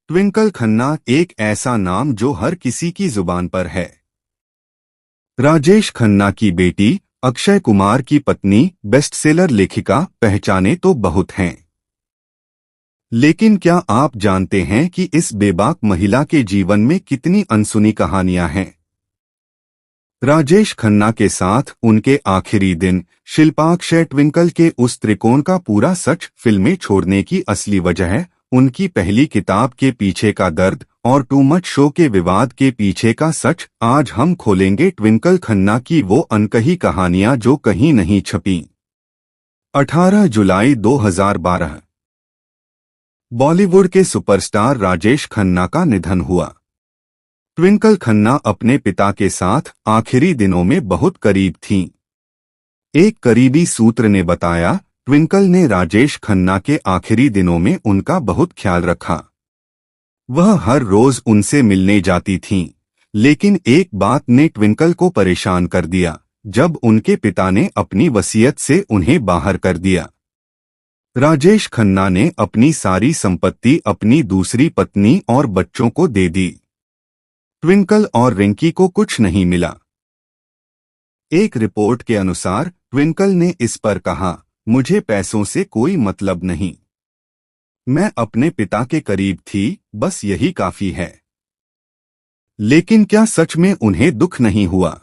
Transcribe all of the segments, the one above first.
ट्विंकल खन्ना एक ऐसा नाम जो हर किसी की जुबान पर है। राजेश खन्ना की बेटी, अक्षय कुमार की पत्नी, बेस्टसेलर लेखिका, पहचाने तो बहुत हैं। लेकिन क्या आप जानते हैं कि इस बेबाक महिला के जीवन में कितनी अनसुनी कहानियां हैं? राजेश खन्ना के साथ उनके आखिरी दिन, शिल्पा अक्षय ट्विंकल के उस त्रिकोण का पूरा सच फिल्में छोड़ने की असली वजह है। उनकी पहली किताब के पीछे का दर्द और टू मच शो के विवाद के पीछे का सच आज हम खोलेंगे। ट्विंकल खन्ना की वो अनकही कहानियां जो कहीं नहीं छपी। 18 जुलाई 2012 बॉलीवुड के सुपरस्टार राजेश खन्ना का निधन हुआ। ट्विंकल खन्ना अपने पिता के साथ आखिरी दिनों में बहुत करीब थीं। एक करीबी सूत्र ने बताया, ट्विंकल ने राजेश खन्ना के आखिरी दिनों में उनका बहुत ख्याल रखा। वह हर रोज उनसे मिलने जाती थीं, लेकिन एक बात ने ट्विंकल को परेशान कर दिया, जब उनके पिता ने अपनी वसीयत से उन्हें बाहर कर दिया। राजेश खन्ना ने अपनी सारी संपत्ति अपनी दूसरी पत्नी और बच्चों को दे दी। ट्विंकल और रिंकी को कुछ नहीं मिला। एक रिपोर्ट के अनुसार ट्विंकल ने इस पर कहा, मुझे पैसों से कोई मतलब नहीं। मैं अपने पिता के करीब थी, बस यही काफी है। लेकिन क्या सच में उन्हें दुख नहीं हुआ?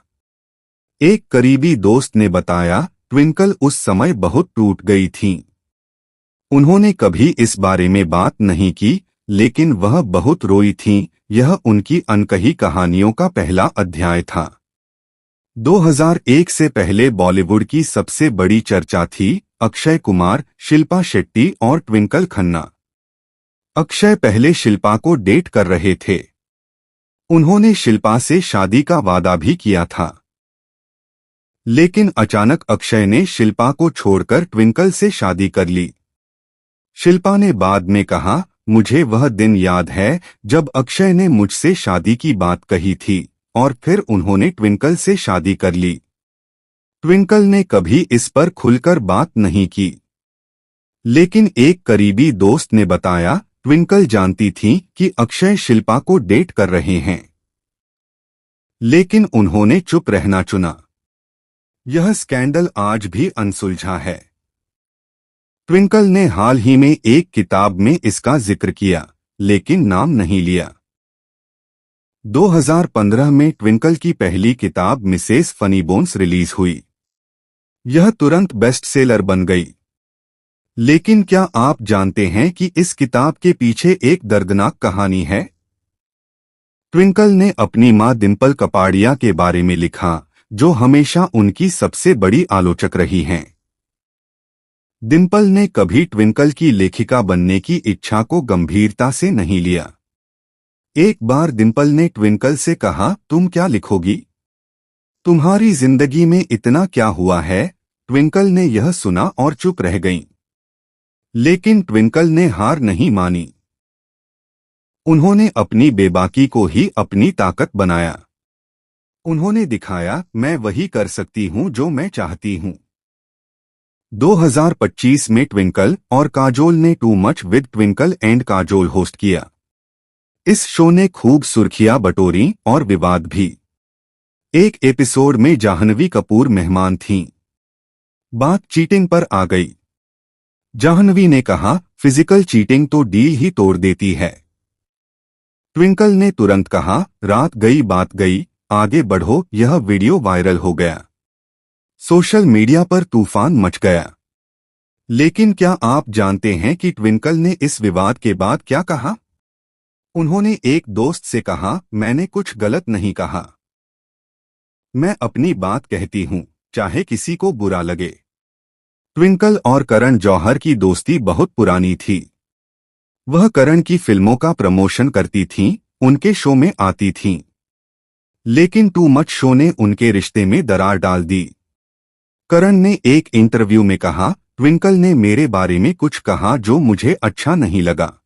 एक करीबी दोस्त ने बताया, ट्विंकल उस समय बहुत टूट गई थीं। उन्होंने कभी इस बारे में बात नहीं की, लेकिन वह बहुत रोई थीं। यह उनकी अनकही कहानियों का पहला अध्याय था। 2001 से पहले बॉलीवुड की सबसे बड़ी चर्चा थी अक्षय कुमार, शिल्पा शेट्टी और ट्विंकल खन्ना। अक्षय पहले शिल्पा को डेट कर रहे थे। उन्होंने शिल्पा से शादी का वादा भी किया था। लेकिन अचानक अक्षय ने शिल्पा को छोड़कर ट्विंकल से शादी कर ली। शिल्पा ने बाद में कहा, मुझे वह दिन याद है जब अक्षय ने मुझसे शादी की बात कही थी और फिर उन्होंने ट्विंकल से शादी कर ली। ट्विंकल ने कभी इस पर खुलकर बात नहीं की। लेकिन एक करीबी दोस्त ने बताया, ट्विंकल जानती थी कि अक्षय शिल्पा को डेट कर रहे हैं, लेकिन उन्होंने चुप रहना चुना। यह स्कैंडल आज भी अनसुलझा है। ट्विंकल ने हाल ही में एक किताब में इसका जिक्र किया, लेकिन नाम नहीं लिया। 2015 में ट्विंकल की पहली किताब मिसेस फनी बोन्स रिलीज हुई। यह तुरंत बेस्टसेलर बन गई। लेकिन क्या आप जानते हैं कि इस किताब के पीछे एक दर्दनाक कहानी है? ट्विंकल ने अपनी मां डिंपल कपाड़िया के बारे में लिखा, जो हमेशा उनकी सबसे बड़ी आलोचक रही हैं। डिंपल ने कभी ट्विंकल की लेखिका बनने की इच्छा को गंभीरता से नहीं लिया। एक बार डिंपल ने ट्विंकल से कहा, तुम क्या लिखोगी? तुम्हारी जिंदगी में इतना क्या हुआ है? ट्विंकल ने यह सुना और चुप रह गईं। लेकिन ट्विंकल ने हार नहीं मानी। उन्होंने अपनी बेबाकी को ही अपनी ताकत बनाया। उन्होंने दिखाया, मैं वही कर सकती हूं जो मैं चाहती हूं। 2025 में ट्विंकल और काजोल ने too much with twinkle and Kajol host किया। इस शो ने खूब सुर्खियां बटोरी और विवाद भी। एक एपिसोड में जाह्नवी कपूर मेहमान थीं। बात चीटिंग पर आ गई। जाह्नवी ने कहा, फिजिकल चीटिंग तो डील ही तोड़ देती है। ट्विंकल ने तुरंत कहा, रात गई बात गई, आगे बढ़ो। यह वीडियो वायरल हो गया। सोशल मीडिया पर तूफान मच गया। लेकिन क्या आप जानते हैं कि ट्विंकल ने इस विवाद के बाद क्या कहा? उन्होंने एक दोस्त से कहा, मैंने कुछ गलत नहीं कहा। मैं अपनी बात कहती हूं, चाहे किसी को बुरा लगे। ट्विंकल और करण जौहर की दोस्ती बहुत पुरानी थी। वह करण की फिल्मों का प्रमोशन करती थीं, उनके शो में आती थीं। लेकिन टू मच शो ने उनके रिश्ते में दरार डाल दी। करण ने एक इंटरव्यू में कहा, ट्विंकल ने मेरे बारे में कुछ कहा जो मुझे अच्छा नहीं लगा।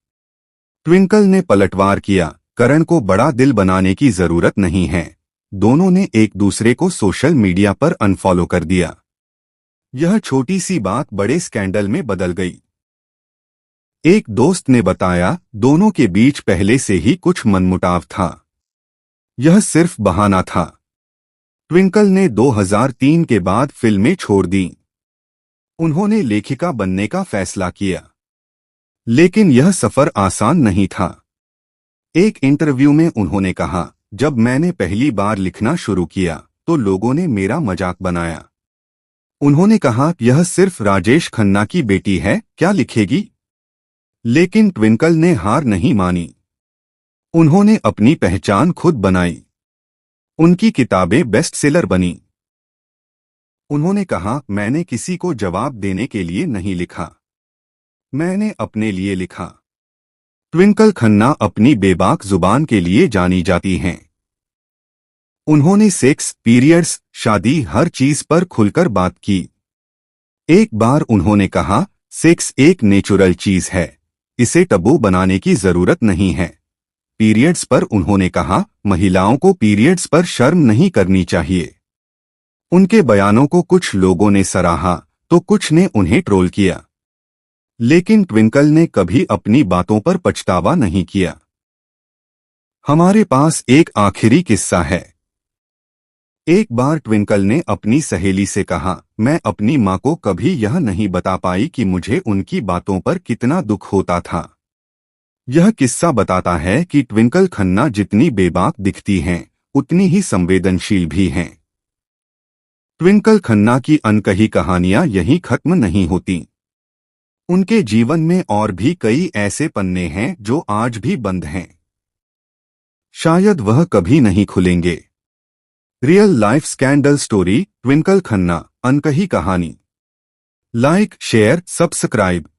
ट्विंकल ने पलटवार किया, करण को बड़ा दिल बनाने की जरूरत नहीं है। दोनों ने एक दूसरे को सोशल मीडिया पर अनफॉलो कर दिया। यह छोटी सी बात बड़े स्कैंडल में बदल गई। एक दोस्त ने बताया, दोनों के बीच पहले से ही कुछ मनमुटाव था। यह सिर्फ बहाना था। ट्विंकल ने 2003 के बाद फिल्में छोड़ दी। उन्होंने लेखिका बनने का फैसला किया। लेकिन यह सफर आसान नहीं था। एक इंटरव्यू में उन्होंने कहा, जब मैंने पहली बार लिखना शुरू किया तो लोगों ने मेरा मजाक बनाया। उन्होंने कहा, यह सिर्फ राजेश खन्ना की बेटी है, क्या लिखेगी? लेकिन ट्विंकल ने हार नहीं मानी। उन्होंने अपनी पहचान खुद बनाई। उनकी किताबें बेस्ट सेलर बनी। उन्होंने कहा, मैंने किसी को जवाब देने के लिए नहीं लिखा, मैंने अपने लिए लिखा। ट्विंकल खन्ना अपनी बेबाक जुबान के लिए जानी जाती हैं। उन्होंने सेक्स, पीरियड्स, शादी, हर चीज पर खुलकर बात की। एक बार उन्होंने कहा, सेक्स एक नेचुरल चीज है, इसे टबू बनाने की जरूरत नहीं है। पीरियड्स पर उन्होंने कहा, महिलाओं को पीरियड्स पर शर्म नहीं करनी चाहिए। उनके बयानों को कुछ लोगों ने सराहा तो कुछ ने उन्हें ट्रोल किया। लेकिन ट्विंकल ने कभी अपनी बातों पर पछतावा नहीं किया। हमारे पास एक आखिरी किस्सा है। एक बार ट्विंकल ने अपनी सहेली से कहा, मैं अपनी माँ को कभी यह नहीं बता पाई कि मुझे उनकी बातों पर कितना दुख होता था। यह किस्सा बताता है कि ट्विंकल खन्ना जितनी बेबाक दिखती हैं, उतनी ही संवेदनशील भी हैं। ट्विंकल खन्ना की अनकही कहानियां यहीं खत्म नहीं होती। उनके जीवन में और भी कई ऐसे पन्ने हैं जो आज भी बंद हैं। शायद वह कभी नहीं खुलेंगे। Real life scandal story, Twinkle Khanna, अनकही कहानी। Like, share, subscribe.